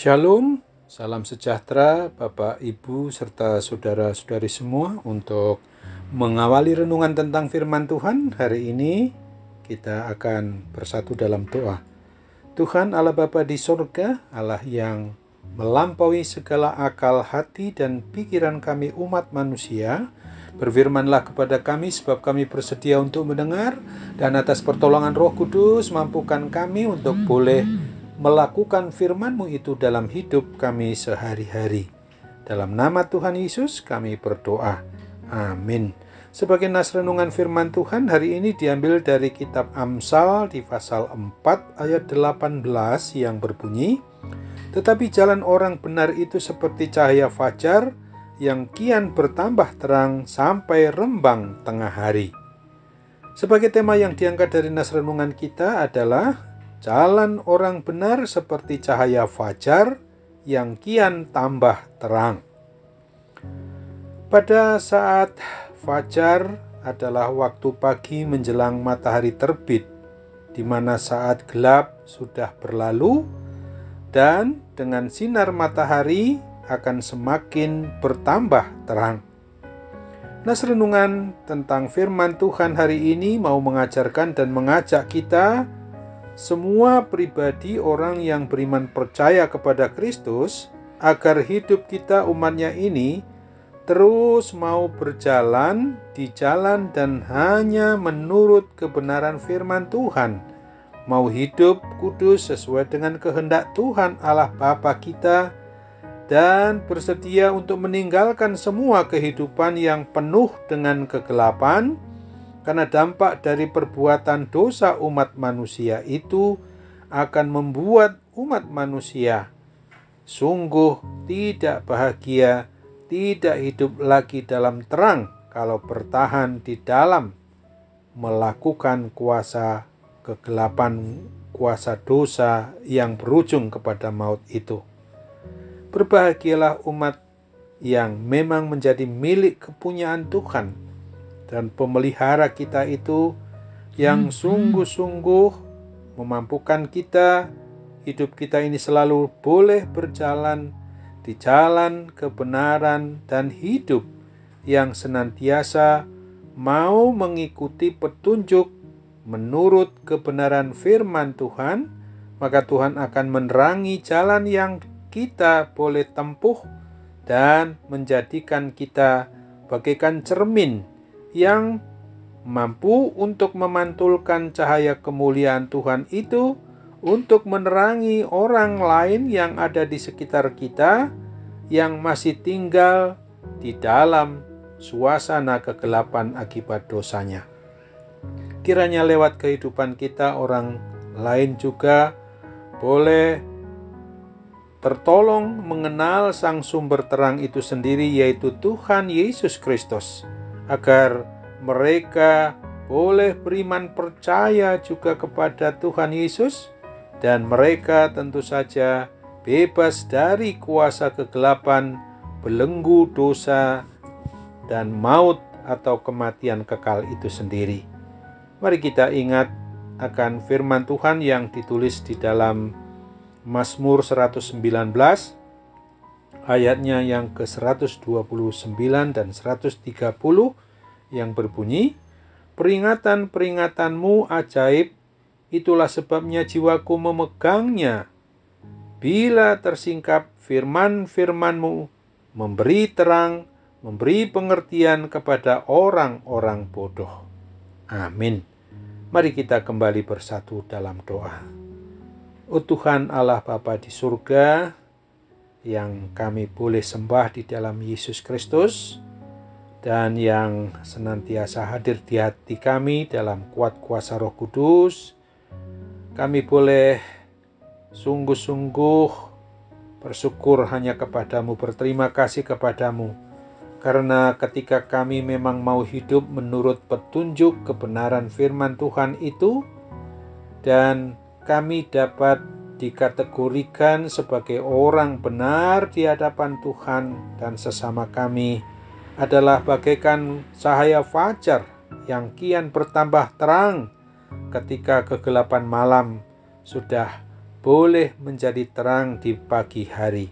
Shalom, salam sejahtera Bapak, Ibu, serta saudara-saudari semua. Untuk mengawali renungan tentang firman Tuhan hari ini, kita akan bersatu dalam doa. Tuhan Allah Bapa di sorga, Allah yang melampaui segala akal hati dan pikiran kami umat manusia, berfirmanlah kepada kami sebab kami bersedia untuk mendengar, dan atas pertolongan Roh Kudus mampukan kami untuk boleh melakukan firman-Mu itu dalam hidup kami sehari-hari. Dalam nama Tuhan Yesus kami berdoa. Amin. Sebagai nas renungan firman Tuhan hari ini diambil dari kitab Amsal di pasal 4 ayat 18 yang berbunyi, "Tetapi jalan orang benar itu seperti cahaya fajar yang kian bertambah terang sampai rembang tengah hari." Sebagai tema yang diangkat dari nas renungan kita adalah jalan orang benar seperti cahaya fajar yang kian tambah terang. Pada saat fajar adalah waktu pagi menjelang matahari terbit, di mana saat gelap sudah berlalu dan dengan sinar matahari akan semakin bertambah terang. Nas renungan tentang firman Tuhan hari ini mau mengajarkan dan mengajak kita semua pribadi orang yang beriman percaya kepada Kristus agar hidup kita umatnya ini terus mau berjalan di jalan dan hanya menurut kebenaran firman Tuhan, mau hidup kudus sesuai dengan kehendak Tuhan Allah Bapa kita, dan bersedia untuk meninggalkan semua kehidupan yang penuh dengan kegelapan, karena dampak dari perbuatan dosa umat manusia itu akan membuat umat manusia sungguh tidak bahagia, tidak hidup lagi dalam terang kalau bertahan di dalam melakukan kuasa kegelapan, kuasa dosa yang berujung kepada maut itu. Berbahagialah umat yang memang menjadi milik kepunyaan Tuhan dan pemelihara kita itu yang sungguh-sungguh memampukan kita, hidup kita ini selalu boleh berjalan di jalan kebenaran dan hidup yang senantiasa mau mengikuti petunjuk menurut kebenaran firman Tuhan, maka Tuhan akan menerangi jalan yang kita boleh tempuh dan menjadikan kita bagaikan cermin yang mampu untuk memantulkan cahaya kemuliaan Tuhan itu untuk menerangi orang lain yang ada di sekitar kita yang masih tinggal di dalam suasana kegelapan akibat dosanya. Kiranya lewat kehidupan kita orang lain juga boleh tertolong mengenal sang sumber terang itu sendiri, yaitu Tuhan Yesus Kristus, agar mereka boleh beriman percaya juga kepada Tuhan Yesus, dan mereka tentu saja bebas dari kuasa kegelapan, belenggu dosa, dan maut atau kematian kekal itu sendiri. Mari kita ingat akan firman Tuhan yang ditulis di dalam Mazmur 119 ayatnya yang ke-129 dan 130 yang berbunyi, "Peringatan-peringatanmu ajaib, itulah sebabnya jiwaku memegangnya. Bila tersingkap firman-firmanmu, memberi terang, memberi pengertian kepada orang-orang bodoh." Amin. Mari kita kembali bersatu dalam doa. Oh Tuhan Allah Bapa di surga, yang kami boleh sembah di dalam Yesus Kristus, dan yang senantiasa hadir di hati kami dalam kuat kuasa Roh Kudus, kami boleh sungguh-sungguh bersyukur hanya kepadamu, berterima kasih kepadamu, karena ketika kami memang mau hidup menurut petunjuk kebenaran firman Tuhan itu, dan kami dapat dikategorikan sebagai orang benar di hadapan Tuhan dan sesama kami adalah bagaikan cahaya fajar yang kian bertambah terang ketika kegelapan malam sudah boleh menjadi terang di pagi hari.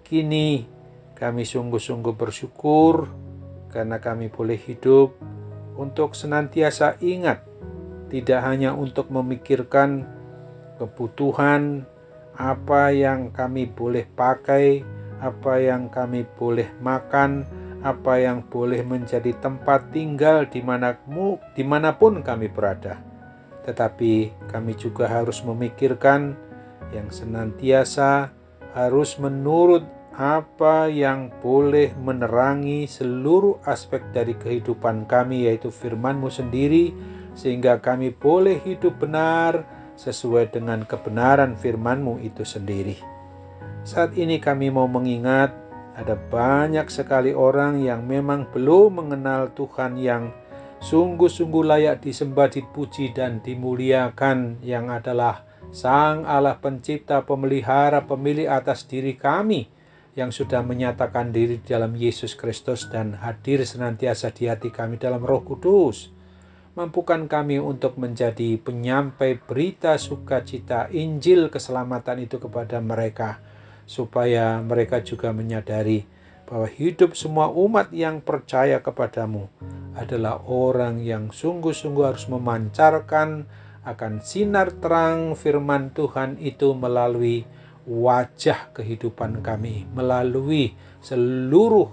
Kini kami sungguh-sungguh bersyukur karena kami boleh hidup untuk senantiasa ingat, tidak hanya untuk memikirkan kebutuhan, apa yang kami boleh pakai, apa yang kami boleh makan, apa yang boleh menjadi tempat tinggal dimanapun kami berada. Tetapi kami juga harus memikirkan yang senantiasa harus menurut apa yang boleh menerangi seluruh aspek dari kehidupan kami, yaitu firman-Mu sendiri, sehingga kami boleh hidup benar sesuai dengan kebenaran firman-Mu itu sendiri. Saat ini kami mau mengingat ada banyak sekali orang yang memang belum mengenal Tuhan yang sungguh-sungguh layak disembah, dipuji, dan dimuliakan, yang adalah Sang Allah Pencipta, Pemelihara, Pemilik atas diri kami, yang sudah menyatakan diri dalam Yesus Kristus dan hadir senantiasa di hati kami dalam Roh Kudus. Mampukan kami untuk menjadi penyampai berita sukacita Injil keselamatan itu kepada mereka, supaya mereka juga menyadari bahwa hidup semua umat yang percaya kepadamu adalah orang yang sungguh-sungguh harus memancarkan akan sinar terang firman Tuhan itu melalui wajah kehidupan kami, melalui seluruh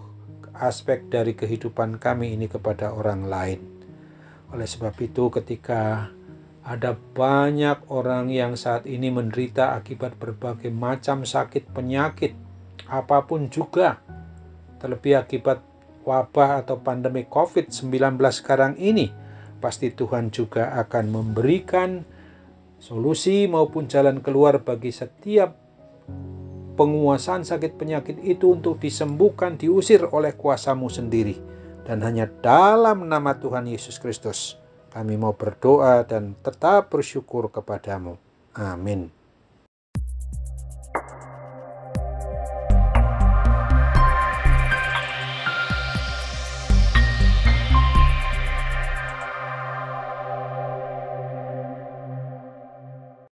aspek dari kehidupan kami ini kepada orang lain. Oleh sebab itu, ketika ada banyak orang yang saat ini menderita akibat berbagai macam sakit penyakit, apapun juga, terlebih akibat wabah atau pandemi COVID-19 sekarang ini, pasti Tuhan juga akan memberikan solusi maupun jalan keluar bagi setiap penguasaan sakit penyakit itu untuk disembuhkan, diusir oleh kuasa-Mu sendiri. Dan hanya dalam nama Tuhan Yesus Kristus kami mau berdoa dan tetap bersyukur kepadamu. Amin.